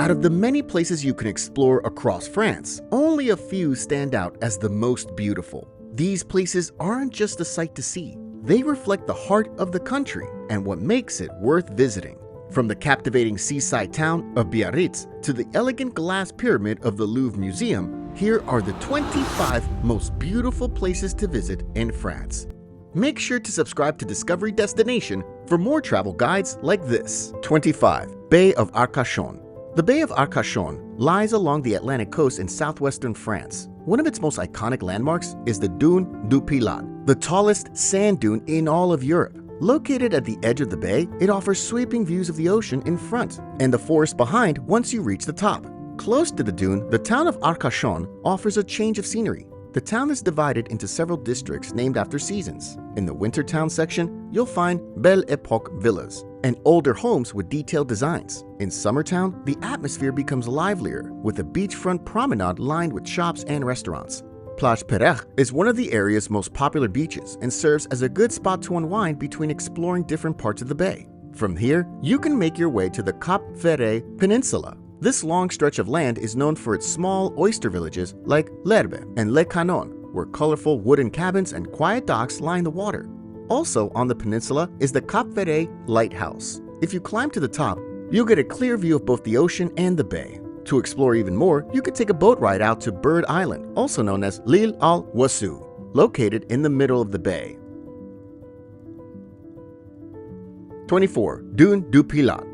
Out of the many places you can explore across France, only a few stand out as the most beautiful. These places aren't just a sight to see. They reflect the heart of the country and what makes it worth visiting. From the captivating seaside town of Biarritz to the elegant glass pyramid of the Louvre Museum, here are the 25 most beautiful places to visit in France. Make sure to subscribe to Discovery Destination for more travel guides like this. 25. Bay of Arcachon. The Bay of Arcachon lies along the Atlantic coast in southwestern France. One of its most iconic landmarks is the Dune du Pilat, the tallest sand dune in all of Europe. Located at the edge of the bay, it offers sweeping views of the ocean in front and the forest behind once you reach the top. Close to the dune, the town of Arcachon offers a change of scenery. The town is divided into several districts named after seasons. In the winter town section, you'll find Belle Epoque villas and older homes with detailed designs. In summertown, the atmosphere becomes livelier with a beachfront promenade lined with shops and restaurants. Plage Perret is one of the area's most popular beaches and serves as a good spot to unwind between exploring different parts of the bay. From here, you can make your way to the Cap Ferret Peninsula. This long stretch of land is known for its small oyster villages like L'Herbe and Le Canon, where colorful wooden cabins and quiet docks line the water. Also on the peninsula is the Cap Ferret Lighthouse. If you climb to the top, you'll get a clear view of both the ocean and the bay. To explore even more, you could take a boat ride out to Bird Island, also known as l'Île aux Oiseaux, located in the middle of the bay. 24. Dune du Pilat.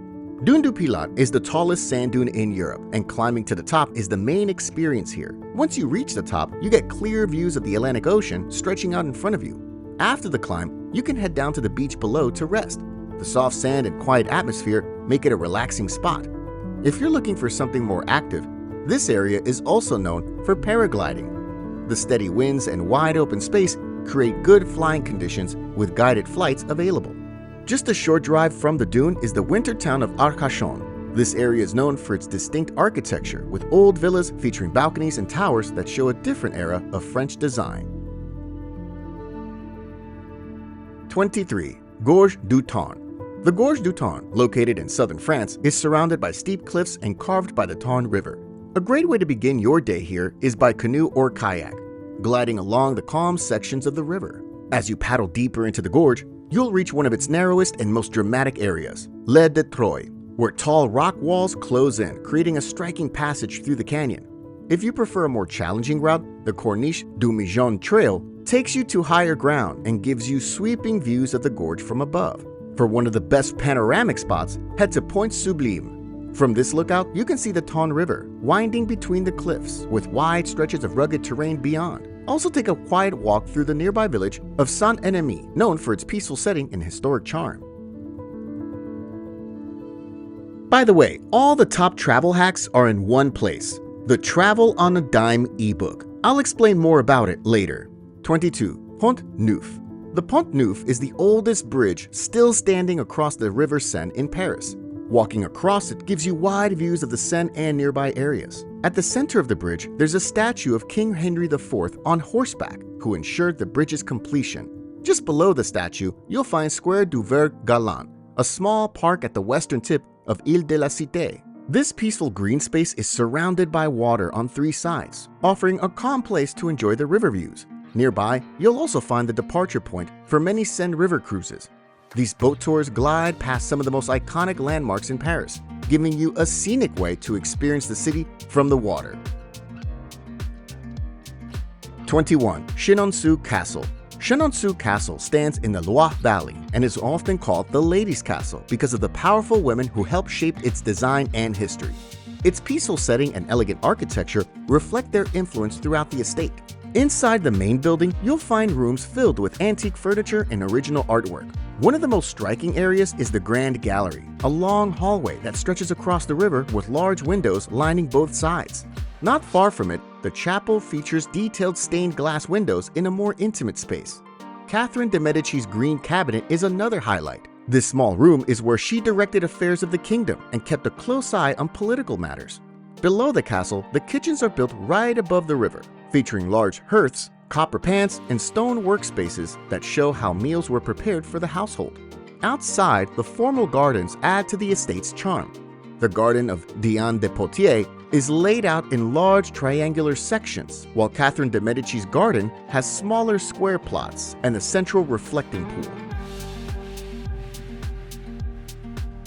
Dune du Pilat is the tallest sand dune in Europe, and climbing to the top is the main experience here. Once you reach the top, you get clear views of the Atlantic Ocean stretching out in front of you. After the climb, you can head down to the beach below to rest. The soft sand and quiet atmosphere make it a relaxing spot. If you're looking for something more active, this area is also known for paragliding. The steady winds and wide open space create good flying conditions with guided flights available. Just a short drive from the dune is the winter town of Arcachon. This area is known for its distinct architecture with old villas featuring balconies and towers that show a different era of French design. 23. Gorge du Tarn. The Gorge du Tarn, located in southern France, is surrounded by steep cliffs and carved by the Tarn River. A great way to begin your day here is by canoe or kayak, gliding along the calm sections of the river. As you paddle deeper into the gorge, you'll reach one of its narrowest and most dramatic areas, Les de Troyes, where tall rock walls close in, creating a striking passage through the canyon. If you prefer a more challenging route, the Corniche du Mijon Trail takes you to higher ground and gives you sweeping views of the gorge from above. For one of the best panoramic spots, head to Point Sublime. From this lookout, you can see the Tarn River winding between the cliffs with wide stretches of rugged terrain beyond. Also take a quiet walk through the nearby village of Saint-Ennemi, known for its peaceful setting and historic charm. By the way, all the top travel hacks are in one place, the Travel on a Dime ebook. I'll explain more about it later. 22. Pont Neuf. The Pont Neuf is the oldest bridge still standing across the River Seine in Paris. Walking across it gives you wide views of the Seine and nearby areas. At the center of the bridge, there's a statue of King Henry IV on horseback, who ensured the bridge's completion. Just below the statue, you'll find Square du Vert Galant, a small park at the western tip of Ile de la Cité. This peaceful green space is surrounded by water on three sides, offering a calm place to enjoy the river views. Nearby, you'll also find the departure point for many Seine River cruises. These boat tours glide past some of the most iconic landmarks in Paris, giving you a scenic way to experience the city from the water. 21. Chenonceau Castle. Chenonceau Castle stands in the Loire Valley and is often called the Ladies' Castle because of the powerful women who helped shape its design and history. Its peaceful setting and elegant architecture reflect their influence throughout the estate. Inside the main building, you'll find rooms filled with antique furniture and original artwork. One of the most striking areas is the Grand Gallery, a long hallway that stretches across the river with large windows lining both sides. Not far from it, the chapel features detailed stained glass windows in a more intimate space. Catherine de' Medici's green cabinet is another highlight. This small room is where she directed affairs of the kingdom and kept a close eye on political matters. Below the castle, the kitchens are built right above the river, featuring large hearths, copper pans, and stone workspaces that show how meals were prepared for the household. Outside, the formal gardens add to the estate's charm. The Garden of Diane de Poitiers is laid out in large triangular sections, while Catherine de' Medici's garden has smaller square plots and a central reflecting pool.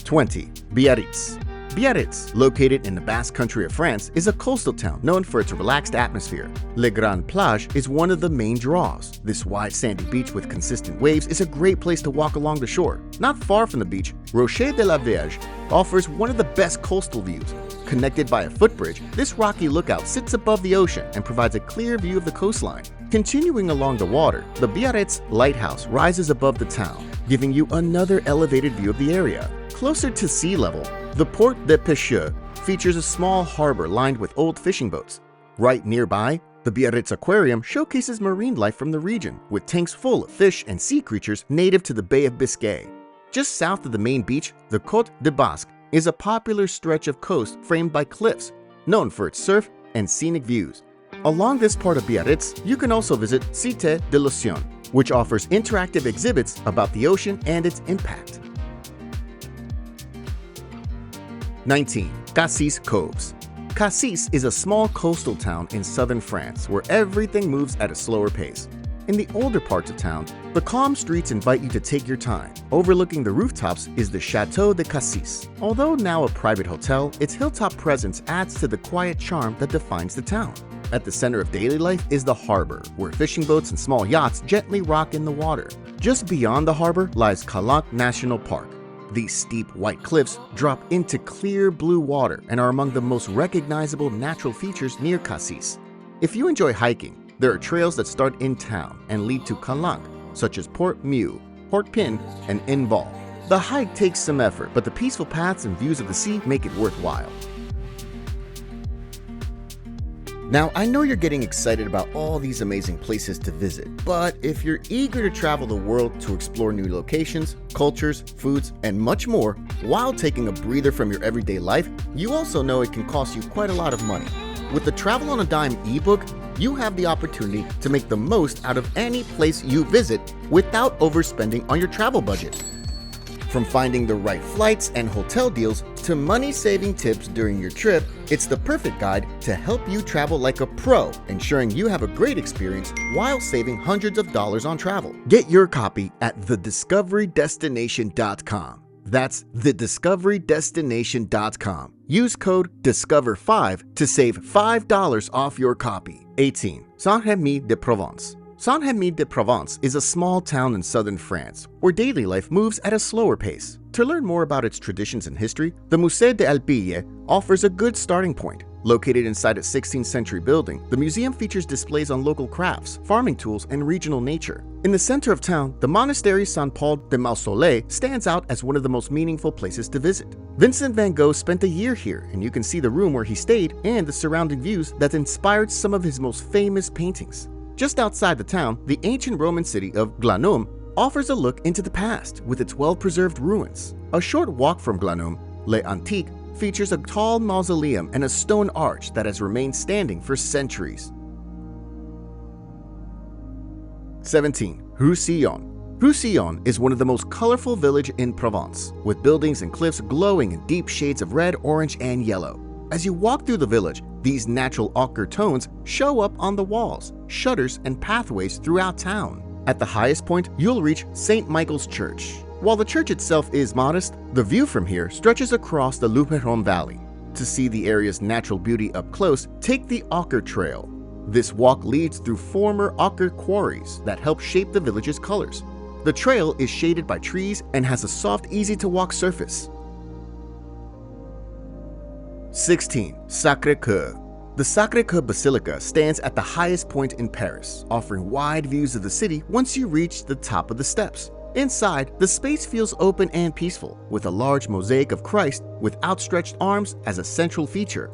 20. Biarritz. Biarritz, located in the Basque Country of France, is a coastal town known for its relaxed atmosphere. Le Grand Plage is one of the main draws. This wide sandy beach with consistent waves is a great place to walk along the shore. Not far from the beach, Rocher de la Vierge offers one of the best coastal views. Connected by a footbridge, this rocky lookout sits above the ocean and provides a clear view of the coastline. Continuing along the water, the Biarritz Lighthouse rises above the town, giving you another elevated view of the area. Closer to sea level, the Port des Pêcheurs features a small harbor lined with old fishing boats. Right nearby, the Biarritz Aquarium showcases marine life from the region, with tanks full of fish and sea creatures native to the Bay of Biscay. Just south of the main beach, the Côte de Basque is a popular stretch of coast framed by cliffs, known for its surf and scenic views. Along this part of Biarritz, you can also visit Cité de l'Océan, which offers interactive exhibits about the ocean and its impact. 19. Cassis Coves. Cassis is a small coastal town in southern France where everything moves at a slower pace. In the older parts of town, the calm streets invite you to take your time. Overlooking the rooftops is the Château de Cassis. Although now a private hotel, its hilltop presence adds to the quiet charm that defines the town. At the center of daily life is the harbor, where fishing boats and small yachts gently rock in the water. Just beyond the harbor lies Calanque National Park. These steep white cliffs drop into clear blue water and are among the most recognizable natural features near Cassis. If you enjoy hiking, there are trails that start in town and lead to Calanque, such as Port Mew, Port Pin, and Inval. The hike takes some effort, but the peaceful paths and views of the sea make it worthwhile. Now, I know you're getting excited about all these amazing places to visit, but if you're eager to travel the world to explore new locations, cultures, foods, and much more, while taking a breather from your everyday life, you also know it can cost you quite a lot of money. With the Travel on a Dime ebook, you have the opportunity to make the most out of any place you visit without overspending on your travel budget. From finding the right flights and hotel deals to money-saving tips during your trip, it's the perfect guide to help you travel like a pro, ensuring you have a great experience while saving hundreds of dollars on travel. Get your copy at thediscoverydestination.com. That's thediscoverydestination.com. Use code DISCOVER5 to save $5 off your copy. 18. Saint-Rémy-de-Provence. Saint-Rémy-de-Provence is a small town in southern France where daily life moves at a slower pace. To learn more about its traditions and history, the Musée des Alpilles offers a good starting point. Located inside a 16th century building, the museum features displays on local crafts, farming tools, and regional nature. In the center of town, the Monastery Saint-Paul de Mausolée stands out as one of the most meaningful places to visit. Vincent van Gogh spent a year here, and you can see the room where he stayed and the surrounding views that inspired some of his most famous paintings. Just outside the town, the ancient Roman city of Glanum offers a look into the past with its well-preserved ruins. A short walk from Glanum, Les Antiques, features a tall mausoleum and a stone arch that has remained standing for centuries. 17. Roussillon. Roussillon is one of the most colorful villages in Provence, with buildings and cliffs glowing in deep shades of red, orange, and yellow. As you walk through the village, these natural ochre tones show up on the walls, shutters, and pathways throughout town. At the highest point, you'll reach St. Michael's Church. While the church itself is modest, the view from here stretches across the Luberon Valley. To see the area's natural beauty up close, take the Ochre Trail. This walk leads through former ochre quarries that help shape the village's colors. The trail is shaded by trees and has a soft, easy-to-walk surface. 16. Sacré-Cœur. The Sacré-Cœur Basilica stands at the highest point in Paris, offering wide views of the city once you reach the top of the steps. Inside, the space feels open and peaceful, with a large mosaic of Christ with outstretched arms as a central feature.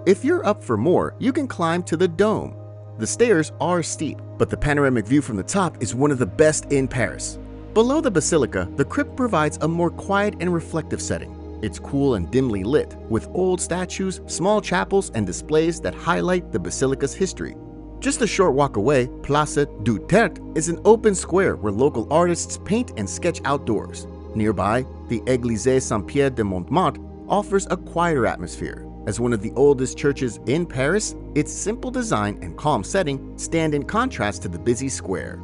If you're up for more, you can climb to the dome. The stairs are steep, but the panoramic view from the top is one of the best in Paris. Below the basilica, the crypt provides a more quiet and reflective setting. It's cool and dimly lit, with old statues, small chapels, and displays that highlight the basilica's history. Just a short walk away, Place du Tertre is an open square where local artists paint and sketch outdoors. Nearby, the Église Saint-Pierre de Montmartre offers a quieter atmosphere. As one of the oldest churches in Paris, its simple design and calm setting stand in contrast to the busy square.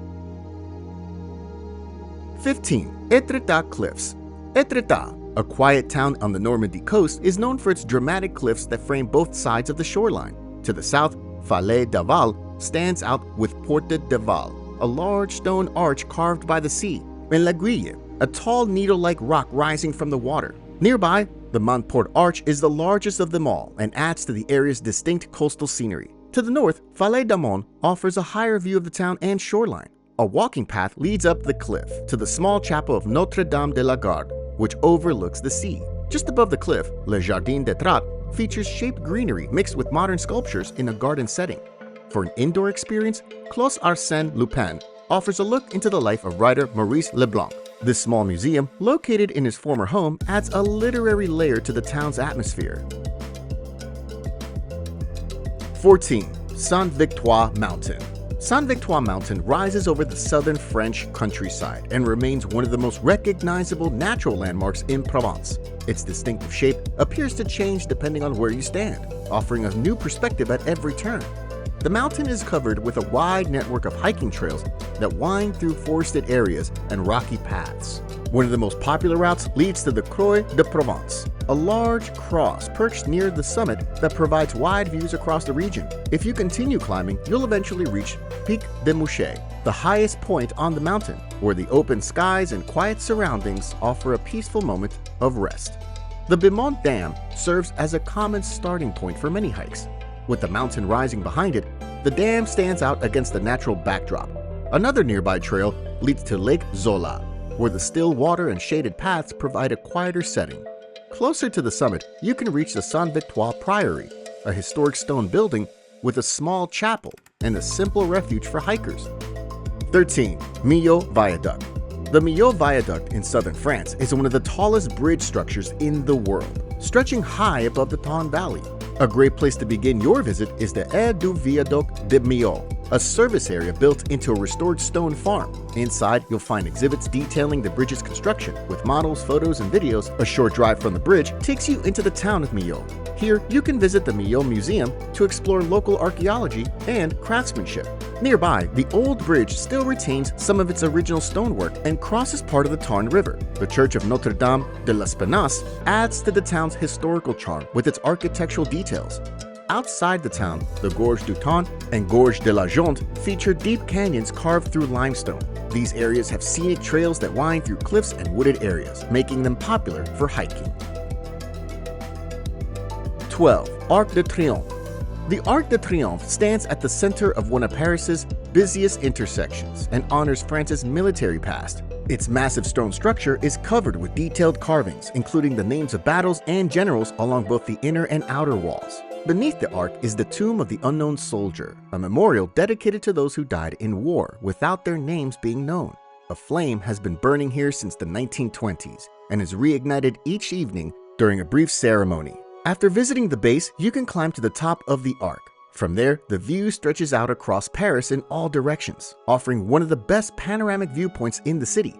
15. Étretat Cliffs. Étretat, a quiet town on the Normandy coast, is known for its dramatic cliffs that frame both sides of the shoreline. To the south, Falais d'Aval stands out with Porte d'Aval, a large stone arch carved by the sea, and L'Aiguille, a tall needle-like rock rising from the water. Nearby, the Montport Arch is the largest of them all and adds to the area's distinct coastal scenery. To the north, Falais d'Amont offers a higher view of the town and shoreline. A walking path leads up the cliff to the small chapel of Notre-Dame de la Garde, which overlooks the sea. Just above the cliff, Le Jardin des Trats features shaped greenery mixed with modern sculptures in a garden setting. For an indoor experience, Clos Arsène Lupin offers a look into the life of writer Maurice Leblanc. This small museum, located in his former home, adds a literary layer to the town's atmosphere. 14. Sainte-Victoire Mountain. Sainte-Victoire Mountain rises over the southern French countryside and remains one of the most recognizable natural landmarks in Provence. Its distinctive shape appears to change depending on where you stand, offering a new perspective at every turn. The mountain is covered with a wide network of hiking trails that wind through forested areas and rocky paths. One of the most popular routes leads to the Croix de Provence, a large cross perched near the summit that provides wide views across the region. If you continue climbing, you'll eventually reach Pic de Mouchet, the highest point on the mountain, where the open skies and quiet surroundings offer a peaceful moment of rest. The Bimont Dam serves as a common starting point for many hikes. With the mountain rising behind it, the dam stands out against the natural backdrop. Another nearby trail leads to Lake Zola, where the still water and shaded paths provide a quieter setting. Closer to the summit, you can reach the Sainte-Victoire Priory, a historic stone building with a small chapel and a simple refuge for hikers. 13. Millau Viaduct. The Millau Viaduct in southern France is one of the tallest bridge structures in the world, stretching high above the Thon Valley. A great place to begin your visit is the Aire du Viaduc de Millau, a service area built into a restored stone farm. Inside, you'll find exhibits detailing the bridge's construction, with models, photos, and videos. A short drive from the bridge takes you into the town of Millau. Here, you can visit the Millau Museum to explore local archaeology and craftsmanship. Nearby, the old bridge still retains some of its original stonework and crosses part of the Tarn River. The Church of Notre-Dame de l'Espinasse adds to the town's historical charm with its architectural details. Outside the town, the Gorge du Thon and Gorge de la Jonte feature deep canyons carved through limestone. These areas have scenic trails that wind through cliffs and wooded areas, making them popular for hiking. 12. Arc de Triomphe. The Arc de Triomphe stands at the center of one of Paris's busiest intersections and honors France's military past. Its massive stone structure is covered with detailed carvings, including the names of battles and generals along both the inner and outer walls. Beneath the arc is the Tomb of the Unknown Soldier, a memorial dedicated to those who died in war without their names being known. A flame has been burning here since the 1920s and is reignited each evening during a brief ceremony. After visiting the base, you can climb to the top of the arc. From there, the view stretches out across Paris in all directions, offering one of the best panoramic viewpoints in the city.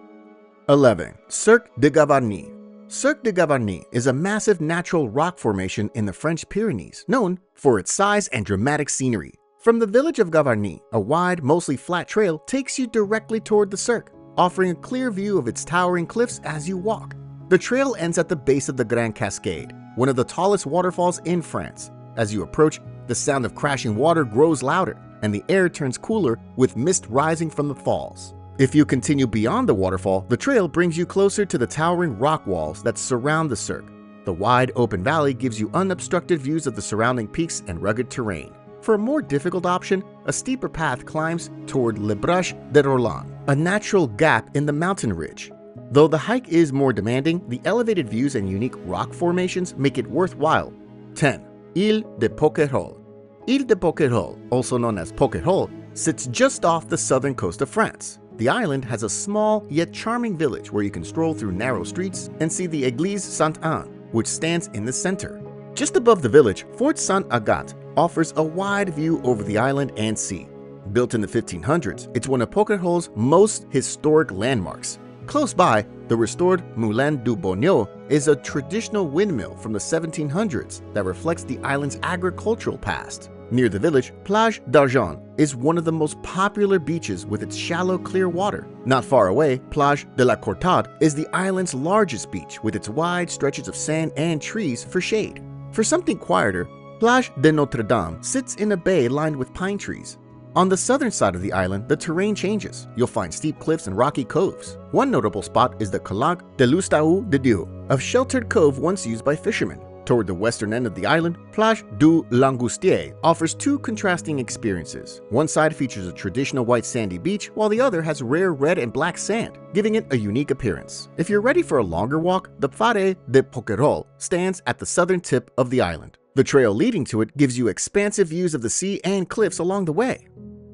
11. Cirque de Gavarnie. Cirque de Gavarnie is a massive natural rock formation in the French Pyrenees, known for its size and dramatic scenery. From the village of Gavarnie, a wide, mostly flat trail takes you directly toward the Cirque, offering a clear view of its towering cliffs as you walk. The trail ends at the base of the Grand Cascade, one of the tallest waterfalls in France. As you approach, the sound of crashing water grows louder, and the air turns cooler with mist rising from the falls. If you continue beyond the waterfall, the trail brings you closer to the towering rock walls that surround the Cirque. The wide open valley gives you unobstructed views of the surrounding peaks and rugged terrain. For a more difficult option, a steeper path climbs toward Le Brach de Roland, a natural gap in the mountain ridge. Though the hike is more demanding, the elevated views and unique rock formations make it worthwhile. 10. Ile de Poquerolles. Ile de Poquerolles, also known as Poquerolles, sits just off the southern coast of France. The island has a small yet charming village where you can stroll through narrow streets and see the Église Sainte-Anne, which stands in the center. Just above the village, Fort Sainte-Agathe offers a wide view over the island and sea. Built in the 1500s, it's one of Poquerolles' most historic landmarks. Close by, The restored Moulin du Bonneau is a traditional windmill from the 1700s that reflects the island's agricultural past. Near the village, Plage d'Argent is one of the most popular beaches with its shallow, clear water. Not far away, Plage de la Courtade is the island's largest beach with its wide stretches of sand and trees for shade. For something quieter, Plage de Notre Dame sits in a bay lined with pine trees. On the southern side of the island, the terrain changes. You'll find steep cliffs and rocky coves. One notable spot is the Colac de l'Ustau de Dieu, a sheltered cove once used by fishermen. Toward the western end of the island, Plage du Langoustier offers two contrasting experiences. One side features a traditional white sandy beach, while the other has rare red and black sand, giving it a unique appearance. If you're ready for a longer walk, the Pare de Poquerolles stands at the southern tip of the island. The trail leading to it gives you expansive views of the sea and cliffs along the way.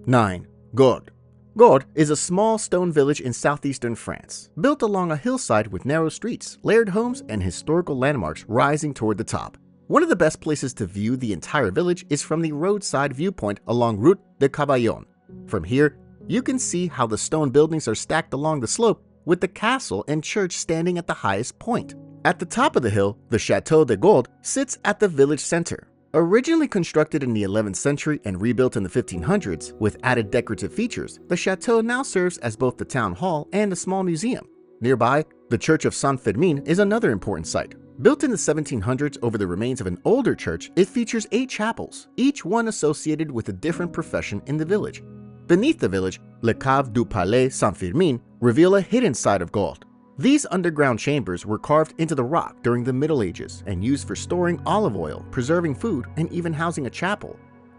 9. Gordes. Gordes is a small stone village in southeastern France, built along a hillside with narrow streets, layered homes, and historical landmarks rising toward the top. One of the best places to view the entire village is from the roadside viewpoint along Route de Cavaillon. From here, you can see how the stone buildings are stacked along the slope, with the castle and church standing at the highest point. At the top of the hill, the Château de Gordes sits at the village center. Originally constructed in the 11th century and rebuilt in the 1500s with added decorative features, the chateau now serves as both the town hall and a small museum. Nearby, the Church of Saint Fermin is another important site. Built in the 1700s over the remains of an older church, it features 8 chapels, each one associated with a different profession in the village. Beneath the village, Les Caves du Palais Saint Fermin reveal a hidden side of Gordes. These underground chambers were carved into the rock during the Middle Ages and used for storing olive oil, preserving food, and even housing a chapel.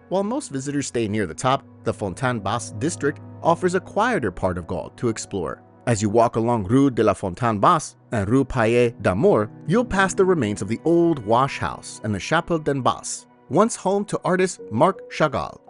While most visitors stay near the top, the Fontaine Basse district offers a quieter part of Gordes to explore. As you walk along Rue de la Fontaine Basse and Rue Paillet d'Amour, you'll pass the remains of the old wash house and the Chapelle d'en Basse, once home to artist Marc Chagall.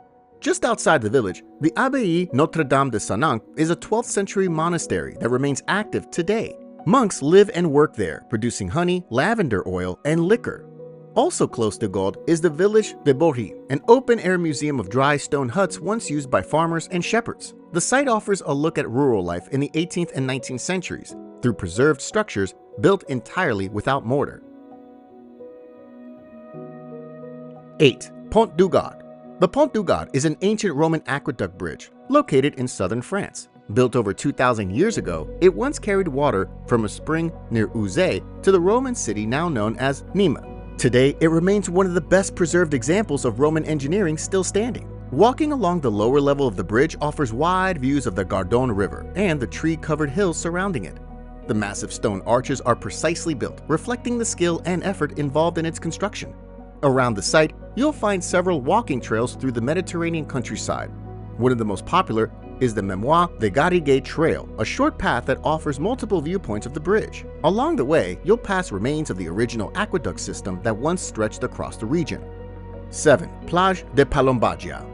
Just outside the village, the Abbaye Notre-Dame de Sananque is a 12th century monastery that remains active today. Monks live and work there, producing honey, lavender oil, and liquor. Also close to Gordes is the village de Bourry, an open-air museum of dry stone huts once used by farmers and shepherds. The site offers a look at rural life in the 18th and 19th centuries through preserved structures built entirely without mortar. 8. Pont du Gard. The Pont du Gard is an ancient Roman aqueduct bridge located in southern France. Built over 2,000 years ago, it once carried water from a spring near Uzès to the Roman city now known as Nîmes. Today, it remains one of the best preserved examples of Roman engineering still standing. Walking along the lower level of the bridge offers wide views of the Gardon River and the tree-covered hills surrounding it. The massive stone arches are precisely built, reflecting the skill and effort involved in its construction. Around the site, you'll find several walking trails through the Mediterranean countryside. One of the most popular is the Mémoire de Garrigues Trail, a short path that offers multiple viewpoints of the bridge. Along the way, you'll pass remains of the original aqueduct system that once stretched across the region. 7. Plage de Palombagia.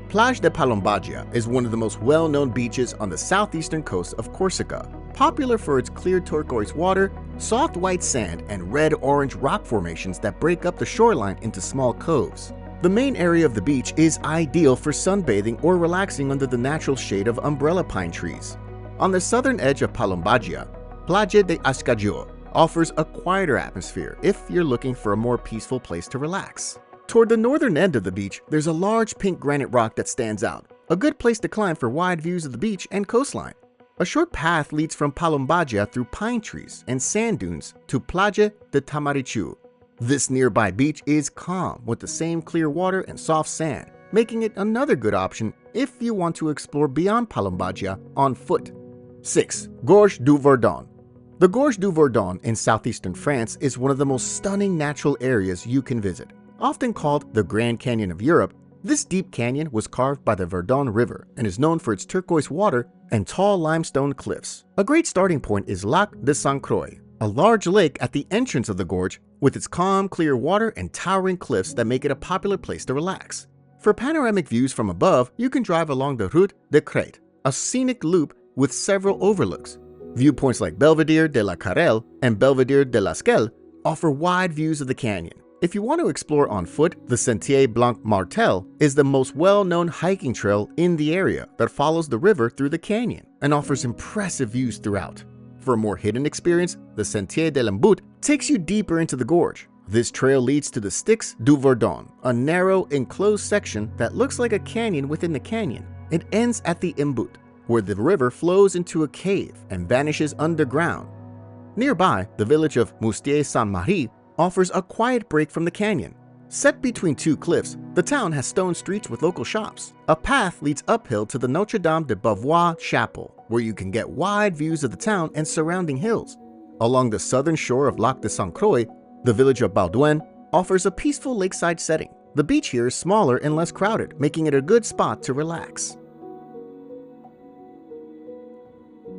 Plage de Palombagia is one of the most well-known beaches on the southeastern coast of Corsica, popular for its clear turquoise water, soft white sand, and red-orange rock formations that break up the shoreline into small coves. The main area of the beach is ideal for sunbathing or relaxing under the natural shade of umbrella pine trees. On the southern edge of Palombagia, Plage de Ascaggio offers a quieter atmosphere if you're looking for a more peaceful place to relax. Toward the northern end of the beach, there's a large pink granite rock that stands out, a good place to climb for wide views of the beach and coastline. A short path leads from Palombagia through pine trees and sand dunes to Plage de Tamarichou. This nearby beach is calm with the same clear water and soft sand, making it another good option if you want to explore beyond Palombagia on foot. 6. Gorge du Verdon. The Gorge du Verdon in southeastern France is one of the most stunning natural areas you can visit. Often called the Grand Canyon of Europe, this deep canyon was carved by the Verdon River and is known for its turquoise water and tall limestone cliffs. A great starting point is Lac de Sainte Croix, a large lake at the entrance of the gorge with its calm, clear water and towering cliffs that make it a popular place to relax. For panoramic views from above, you can drive along the Route de Crête, a scenic loop with several overlooks. Viewpoints like Belvedere de la Carrelle and Belvedere de l'Esquelle offer wide views of the canyon. If you want to explore on foot, the Sentier Blanc Martel is the most well-known hiking trail in the area that follows the river through the canyon and offers impressive views throughout. For a more hidden experience, the Sentier de l'Embout takes you deeper into the gorge. This trail leads to the Styx du Verdon, a narrow, enclosed section that looks like a canyon within the canyon. It ends at the Embout, where the river flows into a cave and vanishes underground. Nearby, the village of Moustier-Saint-Marie offers a quiet break from the canyon. Set between two cliffs, the town has stone streets with local shops. A path leads uphill to the Notre Dame de Beauvoir Chapel, where you can get wide views of the town and surrounding hills. Along the southern shore of Lac de Sainte-Croix, the village of Baudouin offers a peaceful lakeside setting. The beach here is smaller and less crowded, making it a good spot to relax.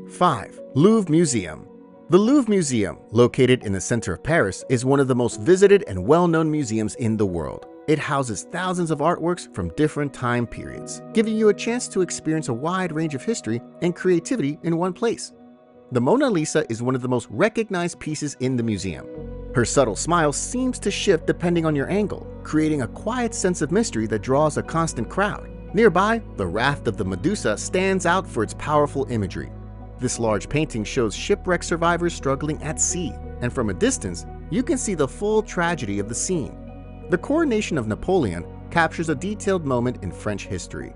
5. Louvre Museum. The Louvre Museum, located in the center of Paris, is one of the most visited and well-known museums in the world. It houses thousands of artworks from different time periods, giving you a chance to experience a wide range of history and creativity in one place. The Mona Lisa is one of the most recognized pieces in the museum. Her subtle smile seems to shift depending on your angle, creating a quiet sense of mystery that draws a constant crowd. Nearby, the Raft of the Medusa stands out for its powerful imagery. This large painting shows shipwreck survivors struggling at sea, and from a distance, you can see the full tragedy of the scene. The coronation of Napoleon captures a detailed moment in French history.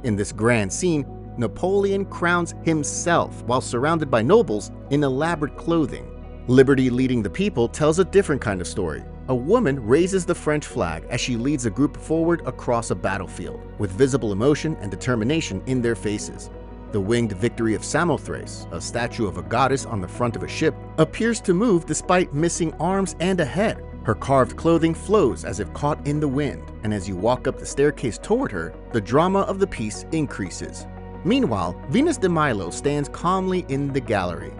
In this grand scene, Napoleon crowns himself while surrounded by nobles in elaborate clothing. Liberty Leading the People tells a different kind of story. A woman raises the French flag as she leads a group forward across a battlefield, with visible emotion and determination in their faces. The winged Victory of Samothrace, a statue of a goddess on the front of a ship, appears to move despite missing arms and a head. Her carved clothing flows as if caught in the wind, and as you walk up the staircase toward her, the drama of the piece increases. Meanwhile, Venus de Milo stands calmly in the gallery.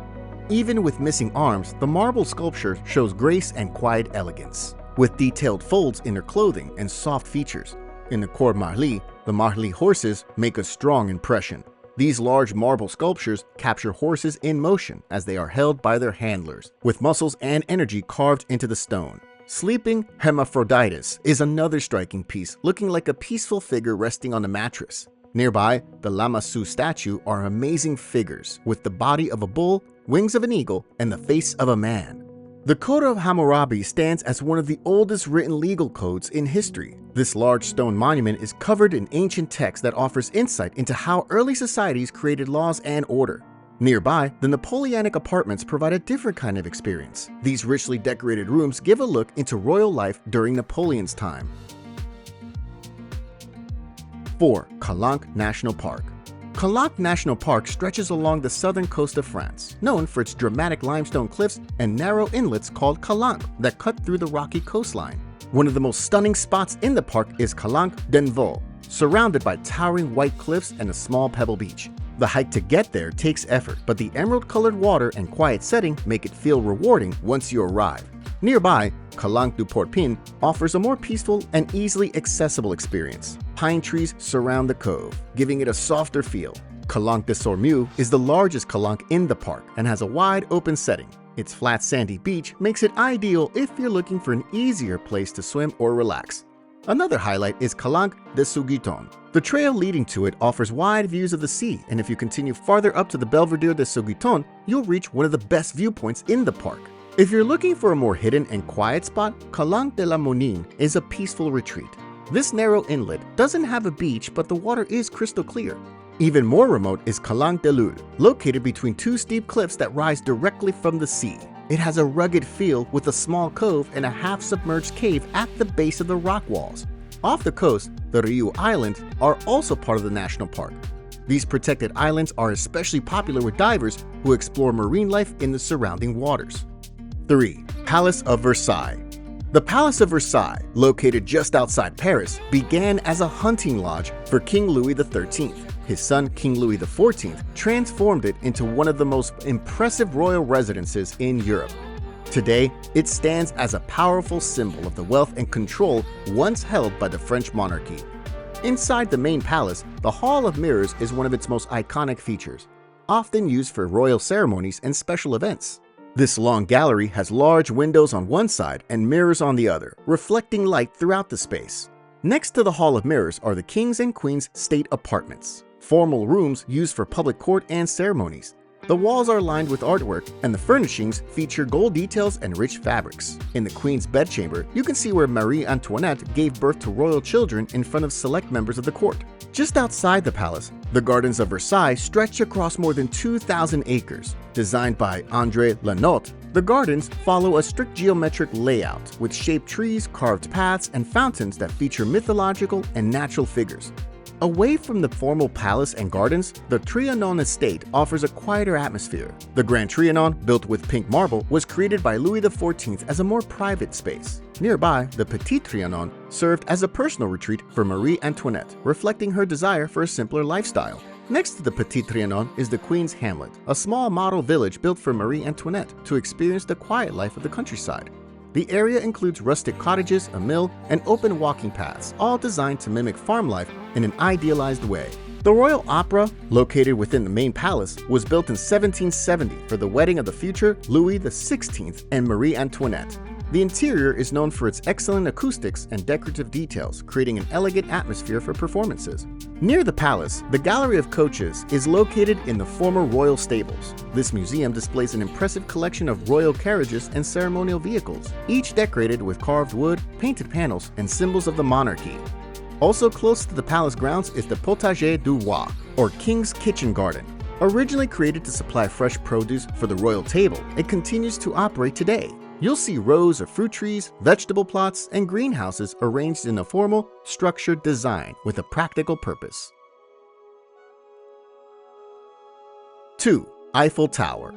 Even with missing arms, the marble sculpture shows grace and quiet elegance, with detailed folds in her clothing and soft features. In the Cour Marly, the Marly horses make a strong impression. These large marble sculptures capture horses in motion as they are held by their handlers, with muscles and energy carved into the stone. Sleeping Hermaphroditus is another striking piece, looking like a peaceful figure resting on a mattress. Nearby, the Lamassu statue are amazing figures, with the body of a bull, wings of an eagle, and the face of a man. The Code of Hammurabi stands as one of the oldest written legal codes in history. This large stone monument is covered in ancient text that offers insight into how early societies created laws and order. Nearby, the Napoleonic apartments provide a different kind of experience. These richly decorated rooms give a look into royal life during Napoleon's time. 4. Calanque National Park. Calanque National Park stretches along the southern coast of France, known for its dramatic limestone cliffs and narrow inlets called calanques that cut through the rocky coastline. One of the most stunning spots in the park is Calanque d'Envaux, surrounded by towering white cliffs and a small pebble beach. The hike to get there takes effort, but the emerald-colored water and quiet setting make it feel rewarding once you arrive. Nearby, Calanque du Porpin offers a more peaceful and easily accessible experience. Pine trees surround the cove, giving it a softer feel. Calanque de Sormieu is the largest calanque in the park and has a wide open setting. Its flat sandy beach makes it ideal if you're looking for an easier place to swim or relax. Another highlight is Calanque de Sauguiton. The trail leading to it offers wide views of the sea, and if you continue farther up to the Belvedere de Sauguiton, you'll reach one of the best viewpoints in the park. If you're looking for a more hidden and quiet spot, Calanque de la Monine is a peaceful retreat. This narrow inlet doesn't have a beach, but the water is crystal clear. Even more remote is Calanque de Lule, located between two steep cliffs that rise directly from the sea. It has a rugged feel with a small cove and a half-submerged cave at the base of the rock walls. Off the coast, the Riu Islands are also part of the national park. These protected islands are especially popular with divers who explore marine life in the surrounding waters. 3. Palace of Versailles. The Palace of Versailles, located just outside Paris, began as a hunting lodge for King Louis XIII. His son, King Louis XIV, transformed it into one of the most impressive royal residences in Europe. Today, it stands as a powerful symbol of the wealth and control once held by the French monarchy. Inside the main palace, the Hall of Mirrors is one of its most iconic features, often used for royal ceremonies and special events. This long gallery has large windows on one side and mirrors on the other, reflecting light throughout the space. Next to the Hall of Mirrors are the King's and Queen's state apartments, formal rooms used for public court and ceremonies. The walls are lined with artwork, and the furnishings feature gold details and rich fabrics. In the Queen's bedchamber, you can see where Marie Antoinette gave birth to royal children in front of select members of the court. Just outside the palace, the gardens of Versailles stretch across more than 2,000 acres. Designed by André Lanotte, the gardens follow a strict geometric layout with shaped trees, carved paths, and fountains that feature mythological and natural figures. Away from the formal palace and gardens, the Trianon estate offers a quieter atmosphere. The Grand Trianon, built with pink marble, was created by Louis XIV as a more private space. Nearby, the Petit Trianon served as a personal retreat for Marie Antoinette, reflecting her desire for a simpler lifestyle. Next to the Petit Trianon is the Queen's Hamlet, a small model village built for Marie Antoinette to experience the quiet life of the countryside. The area includes rustic cottages, a mill, and open walking paths, all designed to mimic farm life in an idealized way. The Royal Opera, located within the main palace, was built in 1770 for the wedding of the future Louis XVI and Marie Antoinette. The interior is known for its excellent acoustics and decorative details, creating an elegant atmosphere for performances. Near the palace, the Gallery of Coaches is located in the former royal stables. This museum displays an impressive collection of royal carriages and ceremonial vehicles, each decorated with carved wood, painted panels, and symbols of the monarchy. Also close to the palace grounds is the Potager du Roi, or King's Kitchen Garden. Originally created to supply fresh produce for the royal table, it continues to operate today. You'll see rows of fruit trees, vegetable plots, and greenhouses arranged in a formal, structured design with a practical purpose. 2. Eiffel Tower.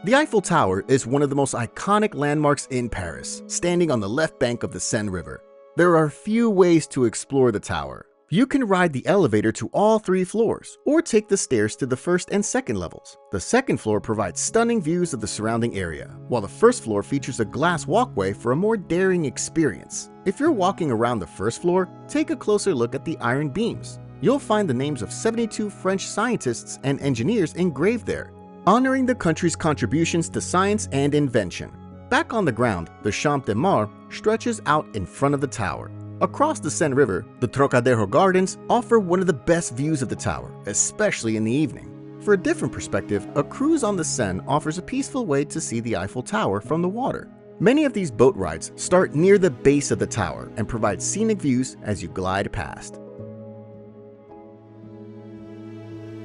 The Eiffel Tower is one of the most iconic landmarks in Paris, standing on the left bank of the Seine River. There are few ways to explore the tower. You can ride the elevator to all 3 floors, or take the stairs to the first and second levels. The second floor provides stunning views of the surrounding area, while the first floor features a glass walkway for a more daring experience. If you're walking around the first floor, take a closer look at the iron beams. You'll find the names of 72 French scientists and engineers engraved there, honoring the country's contributions to science and invention. Back on the ground, the Champ de Mars stretches out in front of the tower. Across the Seine River, the Trocadero Gardens offer one of the best views of the tower, especially in the evening. For a different perspective, a cruise on the Seine offers a peaceful way to see the Eiffel Tower from the water. Many of these boat rides start near the base of the tower and provide scenic views as you glide past.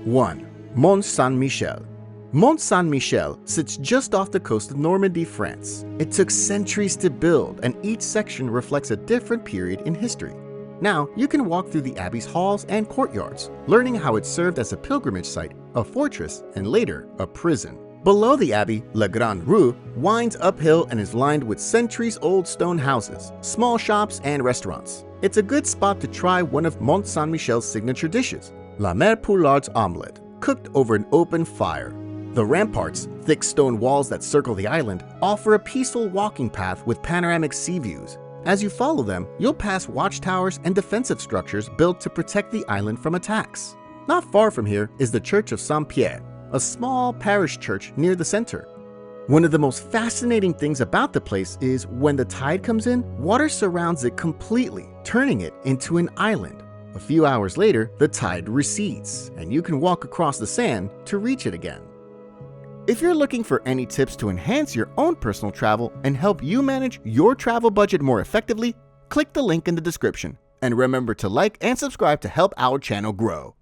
1. Mont Saint-Michel. Mont Saint-Michel sits just off the coast of Normandy, France. It took centuries to build, and each section reflects a different period in history. Now, you can walk through the abbey's halls and courtyards, learning how it served as a pilgrimage site, a fortress, and later, a prison. Below the abbey, La Grande Rue winds uphill and is lined with centuries-old stone houses, small shops, and restaurants. It's a good spot to try one of Mont Saint-Michel's signature dishes, La Mère Poulard's omelette, cooked over an open fire. The ramparts, thick stone walls that circle the island, offer a peaceful walking path with panoramic sea views. As you follow them, you'll pass watchtowers and defensive structures built to protect the island from attacks. Not far from here is the Church of Saint-Pierre, a small parish church near the center. One of the most fascinating things about the place is when the tide comes in, water surrounds it completely, turning it into an island. A few hours later, the tide recedes, and you can walk across the sand to reach it again. If you're looking for any tips to enhance your own personal travel and help you manage your travel budget more effectively, click the link in the description. And remember to like and subscribe to help our channel grow.